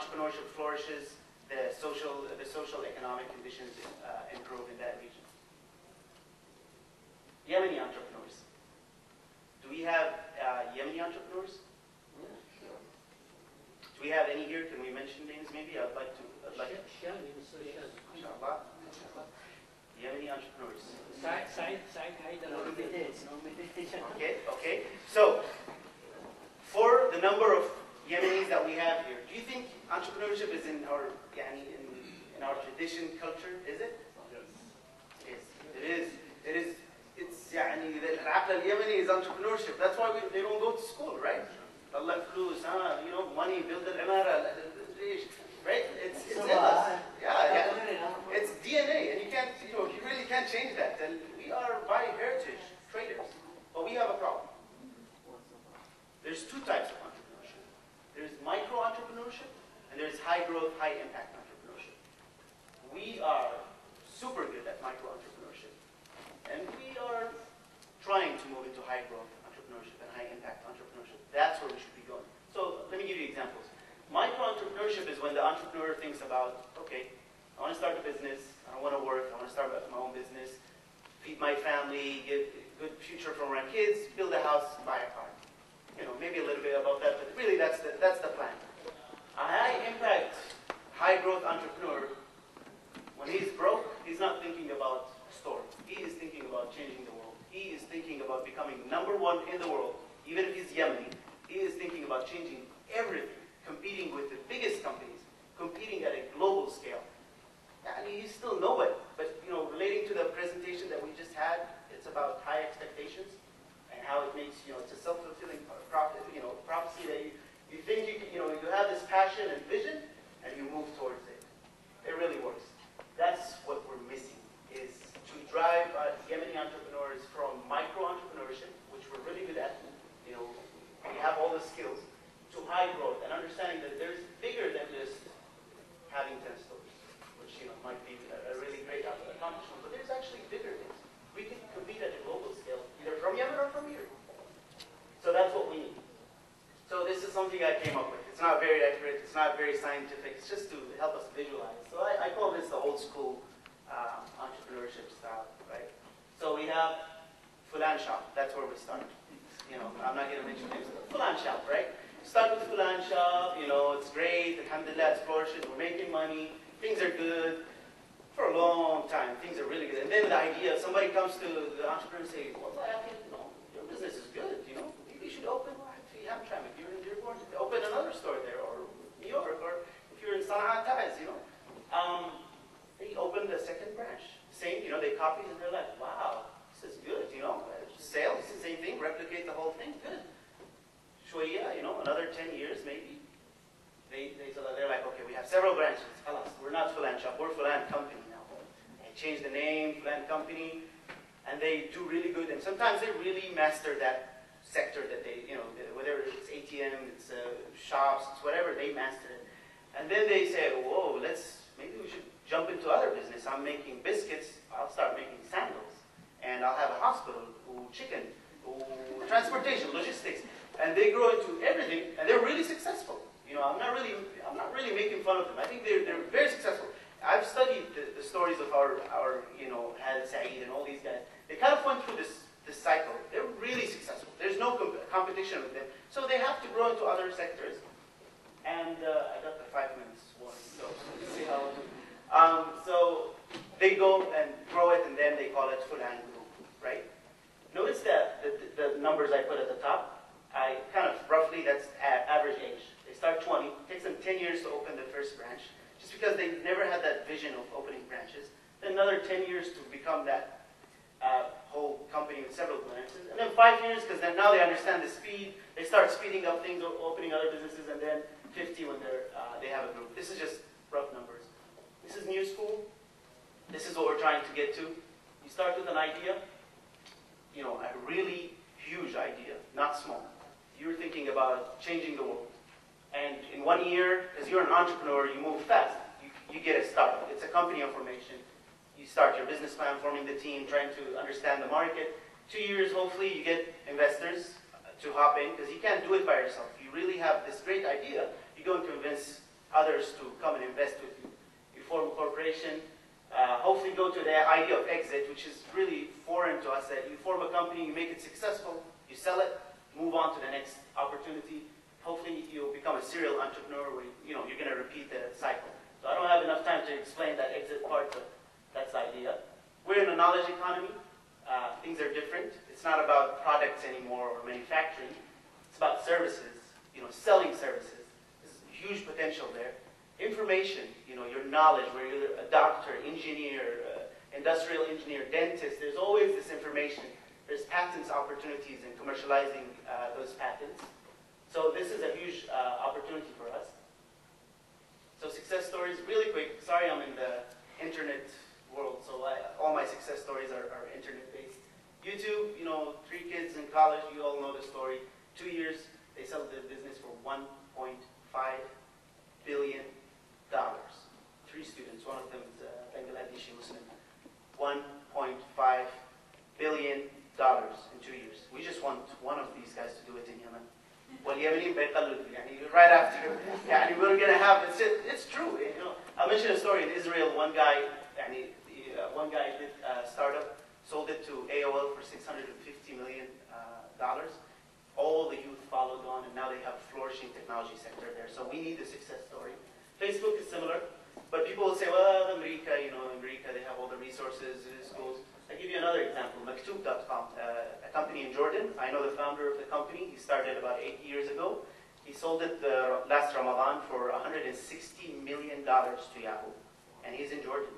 entrepreneurship flourishes, the social economic conditions improve in that region. Yemeni entrepreneurs. Do we have Yemeni entrepreneurs? Do we have any here? Can we mention names maybe? I'd like to. MashaAllah. Yemeni entrepreneurs. Okay. So, for the number of Yemenis that we have here, do you think entrepreneurship is in our in our tradition, culture? Is it? Yes. It is. It's العقل اليمني is entrepreneurship. That's why they don't go to school, right? طلع فلوس, money, build العمارة, right? It's in us. Yeah. It's DNA, and you really can't change that. And we are by heritage traders, but we have a problem. There's two types of entrepreneurship. There's micro-entrepreneurship, and there's high-growth, high-impact entrepreneurship. We are super good at micro-entrepreneurship, and we are trying to move into high-growth entrepreneurship and high-impact entrepreneurship. That's where we should be going. So let me give you examples. Micro-entrepreneurship is when the entrepreneur thinks about, okay, I want to start a business, I don't want to work, I want to start my own business, feed my family, get a good future for my kids, build a house, buy a car. Maybe a little bit about that, but really that's the plan. A high-impact, high-growth entrepreneur, when he's broke, he's not thinking about store. He is thinking about changing the world. He is thinking about becoming #1 in the world. Even if he's Yemeni, he is thinking about changing everything, competing with the biggest companies, competing at a global scale. And he's still nobody. But relating to the presentation that we just had, it's about high expectations and how it makes it's a self-fulfilling prophecy that you think you have this passion and vision and you move towards it. It really works. That's what we're missing, is to drive Yemeni entrepreneurs from micro-entrepreneurship, which we're really good at, we have all the skills, to high growth and understanding that there's bigger than just having 10 stores, which might be a really great accomplishment, but there's actually bigger things. We can compete at a global scale, either from Yemen or from here. So that's what we need. So this is something I came up with. It's not very accurate, it's not very scientific, it's just to help us visualize. So I call this the old school entrepreneurship style, right? So we have Fulan Shop, that's where we start. I'm not going to mention names, but Fulan Shop, right? Start with Fulan Shop, it's great, alhamdulillah, it's flourishing, we're making money, things are good. For a long time, things are really good. And then the idea, somebody comes to the entrepreneur and say, well, your business is good, maybe you should open, if you're in Dearborn, open another store there, or New York, or if you're in Sana'a, Taiz, They opened a second branch. Same, they copied and they're like, wow, this is good, sales, it's the same thing, replicate the whole thing, good. Shwaya, another 10 years maybe. They're like, okay, we have several branches. We're not Fulan Shop, we're Fulan Company now. They change the name, Fulan Company, and they do really good. And sometimes they really master that sector that they, whether it's ATM, it's shops, it's whatever, they master it. And then they say, whoa, maybe we should jump into other business. I'm making biscuits, I'll start making sandals. And I'll have a hospital, chicken, transportation, logistics. And they grow into everything, and they're really successful. I'm not really making fun of them. I think they're very successful. I've studied the stories of our Hal Saeed and all these guys. They kind of went through this cycle. They're really successful. There's no competition with them. So they have to grow into other sectors. And I got the 5 minutes warning, so let's see how. So they go and grow it, and then they call it Fulan Group, right? Notice that the numbers I put at the top, I kind of roughly, that's average age. They start 20, it takes them 10 years to open the first branch, just because they never had that vision of opening branches. Then another 10 years to become that whole company with several branches. And then 5 years, because then now they understand the speed, they start speeding up things, opening other businesses, and then 50 when they have a group. This is just rough numbers. This is new school. This is what we're trying to get to. You start with an idea, a really huge idea, not small. You're thinking about changing the world. And in 1 year, as you're an entrepreneur, you move fast. You get a startup. It's a company of formation. You start your business plan, forming the team, trying to understand the market. 2 years, hopefully, you get investors to hop in, because you can't do it by yourself. You really have this great idea. You go and convince others to come and invest with you. You form a corporation, hopefully go to the idea of exit, which is really foreign to us, that you form a company, you make it successful, you sell it, move on to the next opportunity. Hopefully you'll become a serial entrepreneur where you're going to repeat the cycle. So I don't have enough time to explain that exit part, but that's the idea. We're in a knowledge economy. Things are different. It's not about products anymore or manufacturing. It's about services, selling services. There's huge potential there. Information, your knowledge, where you're a doctor, engineer, industrial engineer, dentist, there's always this information. There's patents opportunities in commercializing those patents. So this is a huge opportunity for us. So success stories, really quick. Sorry I'm in the internet world, so all my success stories are internet-based. YouTube, 3 kids in college, you all know the story. 2 years, they sold their business for $1.5 billion. 3 students, one of them is Bangladeshi Muslim. $1.5 billion in 2 years. We just want one of these guys to do it in Yemen. واليمنيين بيقلدوا right after we're going to have it's true. I'll mention a story in Israel. One guy did a startup, sold it to AOL for $650 million. All the youth followed on, and now they have a flourishing technology sector there. So we need a success story. Facebook is similar, but people will say, well, America, America, they have all the resources, schools. I'll give you another example, Maktub.com, a company in Jordan. I know the founder of the company. He started about 8 years ago. He sold it last Ramadan for $160 million to Yahoo, and he's in Jordan.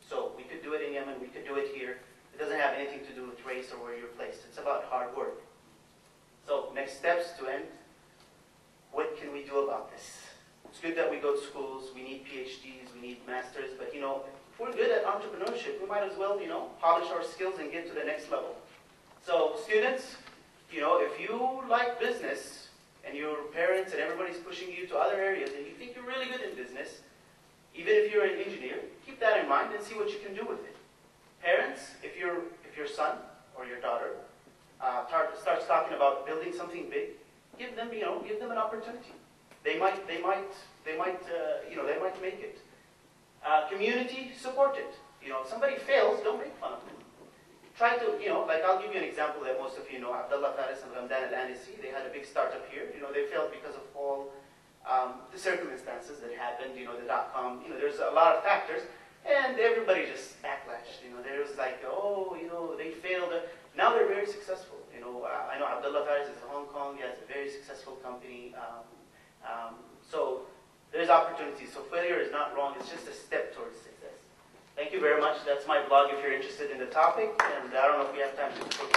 So we could do it in Yemen, we could do it here. It doesn't have anything to do with race or where you're placed. It's about hard work. So next steps to end. What can we do about this? It's good that we go to schools, we need PhDs, we need masters, but if we're good at entrepreneurship, we might as well, polish our skills and get to the next level. So students, if you like business and your parents and everybody's pushing you to other areas and you think you're really good in business, even if you're an engineer, keep that in mind and see what you can do with it. Parents, if your son or your daughter starts talking about building something big, give them an opportunity. They might make it. Community, support it. If somebody fails, don't make fun of them. Try to, I'll give you an example that most of you know. Abdullah Faris and Ramdan Al-Anisi, they had a big startup here. They failed because of all the circumstances that happened. The .com. There's a lot of factors, and everybody just backlashed. There was like, they failed. Now they're very successful. I know Abdullah Faris is in Hong Kong. He has a very successful company. So there's opportunities. So failure is not wrong. It's just a step towards success. Thank you very much. That's my blog if you're interested in the topic. And I don't know if we have time to talk.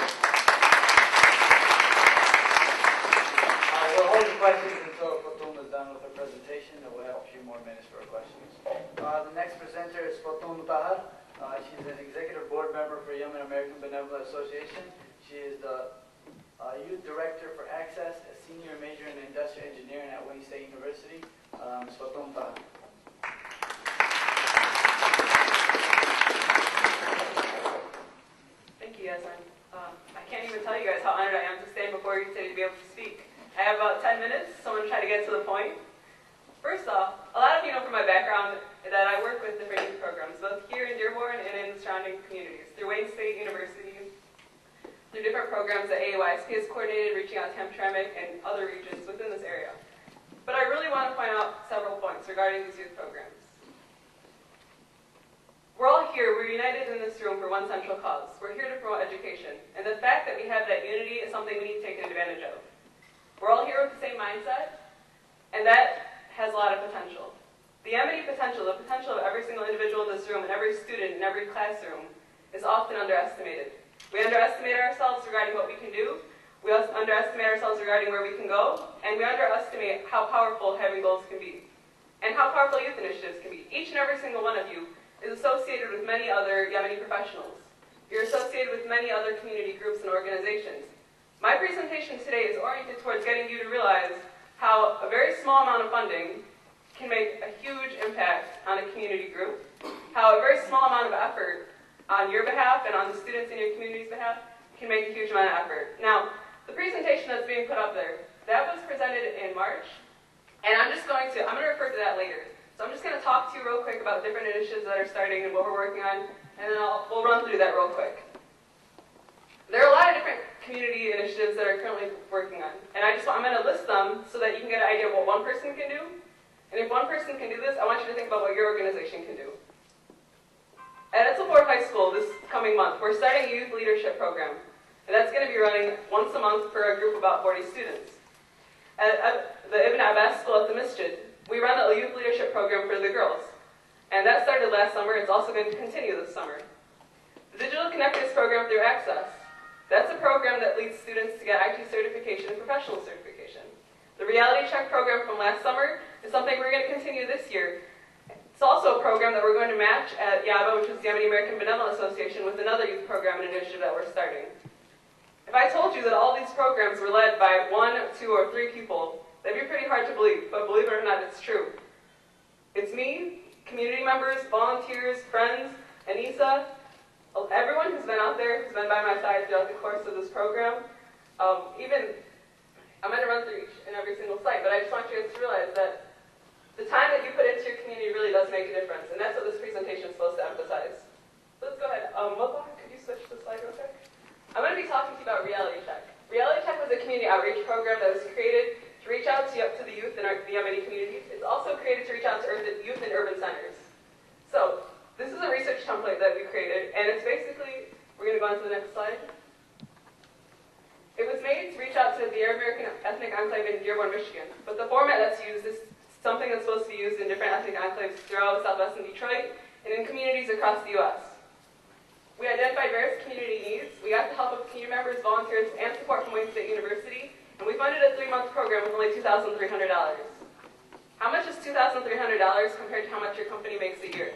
We'll hold the questions until Fatum is done with her presentation, and we'll have a few more minutes for questions. The next presenter is Fatum Tahar. She's an executive board member for Yemen American Benevolent Association. She is the youth director for Access, a senior major in industrial engineering at Wayne State University. Ms. Fatum Tahar. Thank you, Yasmin. I can't even tell you guys how honored I am to stand before you today to be able to speak. I have about 10 minutes, so I'm going to try to get to the point. First off, a lot of you know from my background that I work with different youth programs, both here in Dearborn and in the surrounding communities, through Wayne State University, through different programs that AAYSP has coordinated, reaching out to Hamtramck and other regions within this area. But I really want to point out several points regarding these youth programs. We're all here, we're united in this room for one central cause. We're here to promote education. And the fact that we have that unity is something we need to take advantage of. We're all here with the same mindset, and that has a lot of potential. The Yemeni potential, the potential of every single individual in this room and every student in every classroom is often underestimated. We underestimate ourselves regarding what we can do, we also underestimate ourselves regarding where we can go, and we underestimate how powerful having goals can be, and how powerful youth initiatives can be. Each and every single one of you is associated with many other Yemeni professionals. You're associated with many other community groups and organizations. My presentation today is oriented towards getting you to realize how a very small amount of funding can make a huge impact on a community group, how a very small amount of effort on your behalf and on the students in your community's behalf can make a huge amount of effort. Now, the presentation that's being put up there, that was presented in March, and I'm going to refer to that later. later. So I'm just going to talk to you real quick about different initiatives that are starting and what we're working on, and then we'll run through that real quick. There are a lot of different community initiatives that are currently working on, and I'm going to list them so that you can get an idea of what one person can do. And if one person can do this, I want you to think about what your organization can do. At Etzelborg High School this coming month, we're starting a youth leadership program, and that's going to be running once a month for a group of about 40 students. At the Ibn Abbas School at the Masjid, we run a youth leadership program for the girls, and that started last summer. It's also going to continue this summer. The Digital Connectors program through Access, that's a program that leads students to get IT certification and professional certification. The Reality Check program from last summer is something we're going to continue this year. It's also a program that we're going to match at YABA, which is the Yemeni American Benevolent Association, with another youth program and initiative that we're starting. If I told you that all these programs were led by 1, 2, or 3 people, that'd be pretty hard to believe, but believe it or not, it's true. It's me, community members, volunteers, friends, Anissa, everyone who's been out there, who's been by my side throughout the course of this program. I'm going to run through each and every single site, but I just want you guys to realize that the time that you put into your community really does make a difference, and that's what this presentation is supposed to emphasize. So let's go ahead. Could you switch the slide real quick? I'm going to be talking to you about Reality Check. Reality Check was a community outreach program that was created to reach out to the youth in the Yemeni community. It's also created to reach out to youth in urban centers. So this is a research template that we created, and it's basically, we're going to go on to the next slide. It was made to reach out to the Arab American ethnic enclave in Dearborn, Michigan, but the format that's used is something that's supposed to be used in different ethnic enclaves throughout Southwest and Detroit, and in communities across the U.S. We identified various community needs. We got the help of community members, volunteers, and support from Wayne State University, and we funded a 3-month program with only $2,300. How much is $2,300 compared to how much your company makes a year?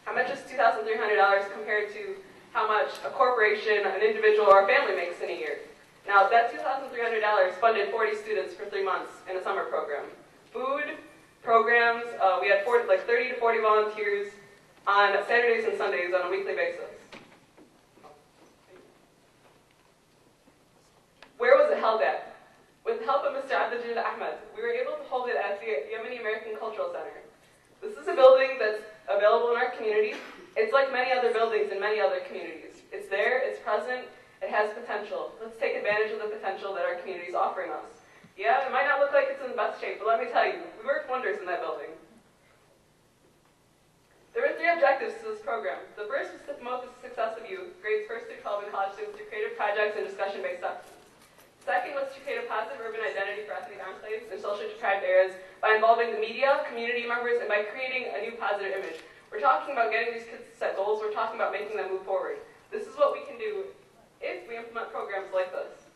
How much is $2,300 compared to how much a corporation, an individual, or a family makes in a year? Now, that $2,300 funded 40 students for 3 months in a summer program. Food, programs, we had 30 to 40 volunteers on Saturdays and Sundays on a weekly basis. Where was it held at? With the help of Mr. Abdul Ahmed, we were able to hold it at the Yemeni American Cultural Center. This is a building that's available in our community. It's like many other buildings in many other communities. It's there, it's present, it has potential. Let's take advantage of the potential that our community is offering us. Yeah, it might not look like it's in the best shape, but let me tell you, we worked wonders in that building. There were 3 objectives to this program. The first was to promote the success of youth, grades 1 through 12 and college students through creative projects and discussion-based sessions. Second was to create a positive urban identity for ethnic enclaves and socially deprived areas by involving the media, community members, and by creating a new positive image. We're talking about getting these kids to set goals. We're talking about making them move forward. This is what we can do if we implement programs like this.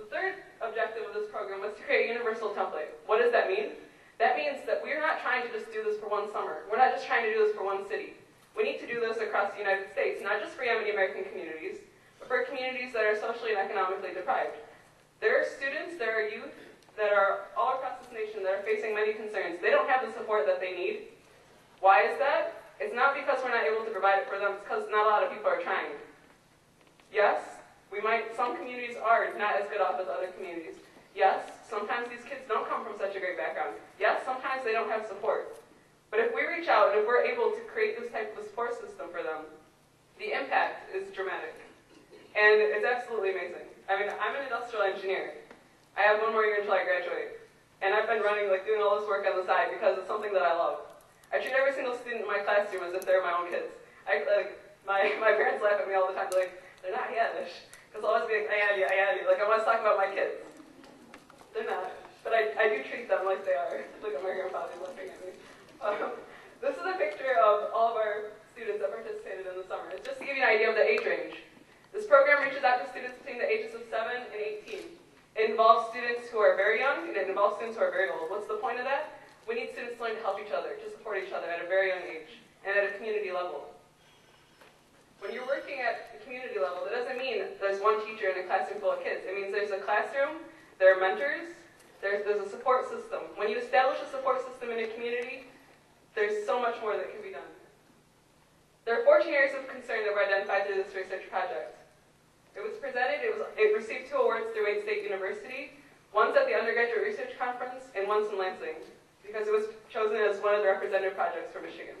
The third objective of this program was to create a universal template. What does that mean? That means that we're not trying to just do this for one summer. We're not just trying to do this for one city. We need to do this across the United States, not just for Yemeni American communities, but for communities that are socially and economically deprived. There are students, there are youth that are all across this nation that are facing many concerns. They don't have the support that they need. Why is that? It's not because we're not able to provide it for them, it's because not a lot of people are trying. Yes, some communities are not as good off as other communities. Yes, sometimes these kids don't come from such a great background. Yes, sometimes they don't have support. But if we reach out and if we're able to create this type of support system for them, the impact is dramatic. And it's absolutely amazing. I mean, I'm an industrial engineer. I have 1 more year until I graduate. And I've been doing all this work on the side because it's something that I love. I treat every single student in my classroom as if they're my own kids. My parents laugh at me all the time. They're like, they're not Yiddish. Because I'll always be like, I had you. Like, I want to talk about my kids. They're not. But I do treat them like they are. Look at my grandfather looking at me. This is a picture of all of our students that participated in the summer. It's just to give you an idea of the age range. This program reaches out to students between the ages of 7 and 18. It involves students who are very young, and it involves students who are very old. What's the point of that? We need students to learn to help each other, to support each other at a very young age, and at a community level. When you're working at the community level, that doesn't mean there's one teacher in a classroom full of kids. It means there's a classroom, there are mentors, there's a support system. When you establish a support system in a community, there's so much more that can be done. There are 14 areas of concern that were identified through this research project. It was presented, it received 2 awards through Wayne State University. One's at the Undergraduate Research Conference, and one's in Lansing. because it was chosen as one of the representative projects for Michigan.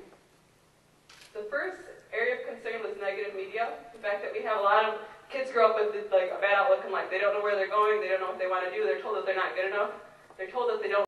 The first area of concern was negative media. The fact that we have a lot of kids grow up with like a bad outlook in life. They don't know where they're going. They don't know what they want to do. They're told that they're not good enough. They're told that they don't